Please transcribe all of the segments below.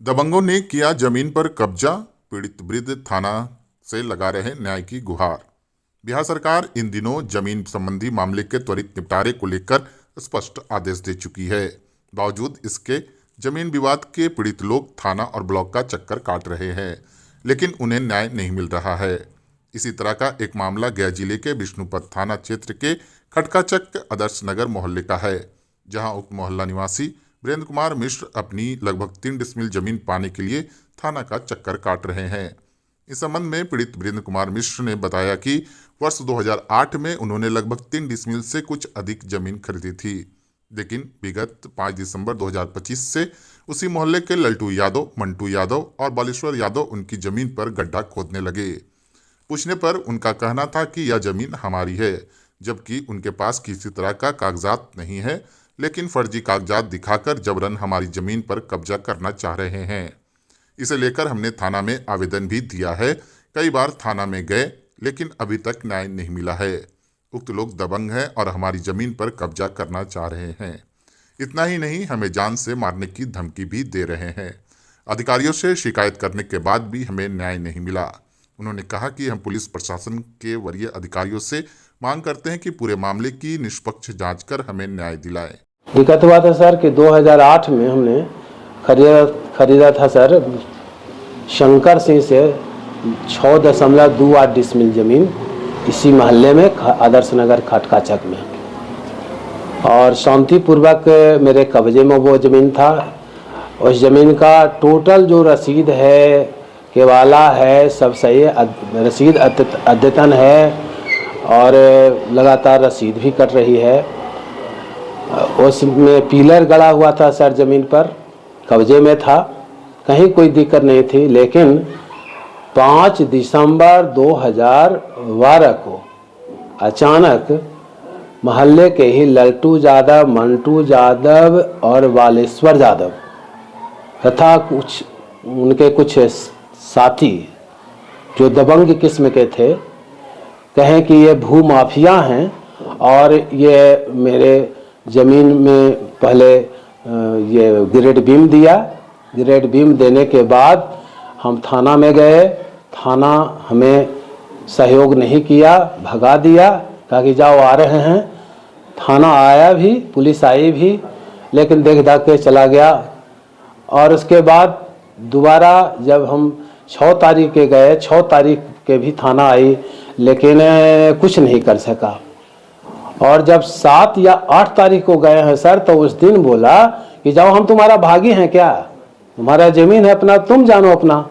दबंगों ने किया जमीन पर कब्जा, पीड़ित वृद्ध थाना से लगा रहे न्याय की गुहार। बिहार सरकार इन दिनों जमीन संबंधी मामले के त्वरित निपटारे को लेकर स्पष्ट आदेश दे चुकी है। बावजूद इसके जमीन विवाद के पीड़ित लोग थाना और ब्लॉक का चक्कर काट रहे हैं, लेकिन उन्हें न्याय नहीं मिल रहा है। इसी तरह का एक मामला गया जिले के विष्णुपद थाना क्षेत्र के खटकाचक आदर्श नगर मोहल्ले का है, जहां उक्त मोहल्ला निवासी वीरेंद्र कुमार मिश्र अपनी लगभग 3 डिसमिल जमीन पाने के लिए थाना का चक्कर काट रहे हैं। इस संबंध में पीड़ित वीरेंद्र कुमार मिश्र ने बताया कि वर्ष 2008 में उन्होंने लगभग 3 डिसमिल से कुछ अधिक जमीन खरीदी थी, लेकिन विगत 5 दिसंबर 2025 से उसी मोहल्ले के लल्टू यादव, मंटू यादव और बालेश्वर यादव उनकी जमीन पर गड्ढा खोदने लगे। पूछने पर उनका कहना था कि यह जमीन हमारी है, जबकि उनके पास किसी तरह का कागजात नहीं है, लेकिन फर्जी कागजात दिखाकर जबरन हमारी जमीन पर कब्जा करना चाह रहे हैं। इसे लेकर हमने थाना में आवेदन भी दिया है। कई बार थाना में गए, लेकिन अभी तक न्याय नहीं मिला है। उक्त लोग दबंग हैं और हमारी जमीन पर कब्जा करना चाह रहे हैं। इतना ही नहीं, हमें जान से मारने की धमकी भी दे रहे हैं। अधिकारियों से शिकायत करने के बाद भी हमें न्याय नहीं मिला। उन्होंने कहा कि हम पुलिस प्रशासन के वरीय अधिकारियों से मांग करते हैं कि पूरे मामले की निष्पक्ष जांच कर हमें न्याय दिलाए। दिक्कत हुआ था सर कि 2008 में हमने खरीदा था सर शंकर सिंह से 6.28 डिसमिल ज़मीन इसी मोहल्ले में आदर्श नगर खटकाचक में, और शांतिपूर्वक मेरे कब्जे में वो ज़मीन था। उस ज़मीन का टोटल जो रसीद है, केवाला है, सब सही है, रसीद अद्यतन है और लगातार रसीद भी कट रही है। उसमें पिलर गड़ा हुआ था सर, ज़मीन पर कब्जे में था, कहीं कोई दिक्कत नहीं थी। लेकिन 5 दिसंबर 2012 को अचानक मोहल्ले के ही लल्टू यादव, मंटू यादव और बालेश्वर यादव तथा उनके कुछ साथी जो दबंग किस्म के थे, कहें कि ये भू माफिया हैं और ये मेरे ज़मीन में पहले ये ग्रेड बीम दिया। ग्रेड बीम देने के बाद हम थाना में गए, थाना हमें सहयोग नहीं किया, भगा दिया, कहा कि जाओ आ रहे हैं। थाना आया भी, पुलिस आई भी, लेकिन देख दाख के चला गया। और उसके बाद दोबारा जब हम 6 तारीख के गए, 6 तारीख के भी थाना आई, लेकिन कुछ नहीं कर सका। और जब 7 या 8 तारीख को गए हैं सर, तो उस दिन बोला कि जाओ हम तुम्हारा भागी हैं क्या, तुम्हारा ज़मीन है अपना, तुम जानो अपना,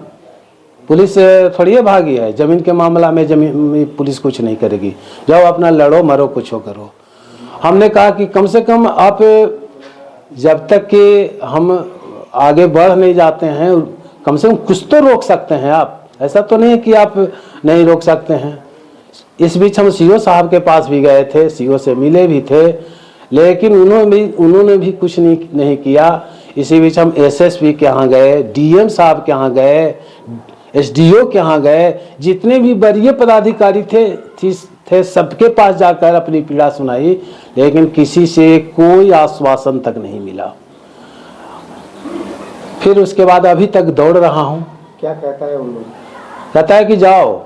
पुलिस थोड़ी है भागी है, ज़मीन के मामला में ज़मीन पुलिस कुछ नहीं करेगी, जाओ अपना लड़ो मरो कुछ हो करो। हमने कहा कि कम से कम आप जब तक कि हम आगे बढ़ नहीं जाते हैं, कम से कम कुछ तो रोक सकते हैं आप, ऐसा तो नहीं है कि आप नहीं रोक सकते हैं। इस बीच हम सीओ साहब के पास भी गए थे, सीओ से मिले भी थे, लेकिन उन्होंने भी कुछ नहीं किया। इसी बीच हम एसएसपी के यहाँ गए, डीएम साहब के यहाँ गए, एसडीओ के यहाँ गए, जितने भी वरीय पदाधिकारी थे सबके पास जाकर अपनी पीड़ा सुनाई, लेकिन किसी से कोई आश्वासन तक नहीं मिला। फिर उसके बाद अभी तक दौड़ रहा हूँ। क्या कहता है उन लोग? कहता है कि जाओ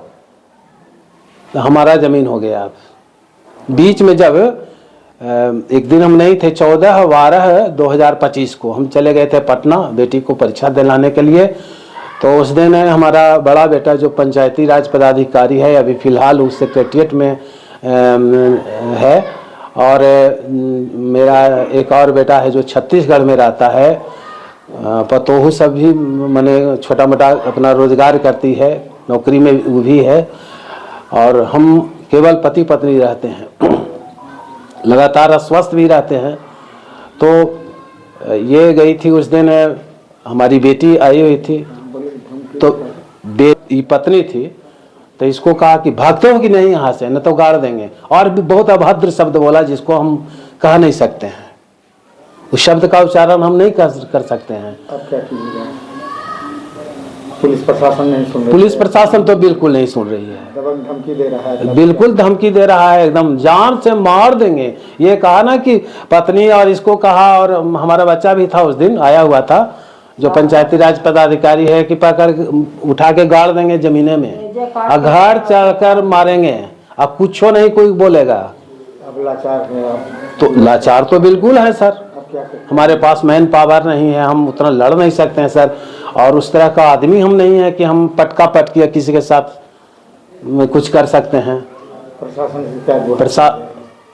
तो हमारा ज़मीन हो गया। बीच में जब एक दिन हम नहीं थे, 14/12/2025 को हम चले गए थे पटना बेटी को परीक्षा दिलाने के लिए। तो उस दिन हमारा बड़ा बेटा जो पंचायती राज पदाधिकारी है, अभी फ़िलहाल उस सेक्रेटरिएट में है, और मेरा एक और बेटा है जो छत्तीसगढ़ में रहता है। पतोहू सब भी मैंने छोटा मोटा अपना रोजगार करती है, नौकरी में वो भी है, और हम केवल पति पत्नी रहते हैं, लगातार अस्वस्थ भी रहते हैं। तो ये गई थी उस दिन, हमारी बेटी आई हुई थी, तो बेटी पत्नी थी, तो इसको कहा कि भागते हो कि नहीं यहाँ से, न तो गाड़ देंगे। और भी बहुत अभद्र शब्द बोला जिसको हम कह नहीं सकते हैं, उस शब्द का उच्चारण हम नहीं कर सकते हैं। अब क्या कीजिएगा? पुलिस प्रशासन नहीं सुन रही? पुलिस प्रशासन तो बिल्कुल नहीं सुन रही है, दबंग धमकी दे रहा है। बिल्कुल धमकी दे रहा है, एकदम जान से मार देंगे। ये कहा ना कि पत्नी, और इसको कहा, और हमारा बच्चा भी था उस दिन आया हुआ था, जो पंचायती राज पदाधिकारी है कि पकड़ उठा के गाड़ देंगे जमीने में और घर चलकर मारेंगे, अब कुछ नहीं कोई बोलेगा। अब लाचार है आप, तो लाचार तो बिल्कुल है सर, अब क्या करें? हमारे पास मैन पावर नहीं है, हम उतना लड़ नहीं सकते हैं सर, और उस तरह का आदमी हम नहीं है कि हम पटका पटकी किसी के साथ कुछ कर सकते हैं। प्रशासन से क्या गुहार?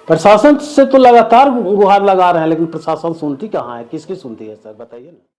प्रशासन से तो लगातार गुहार लगा रहे हैं, लेकिन प्रशासन सुनती कहाँ है, किसकी सुनती है सर, बताइए ना।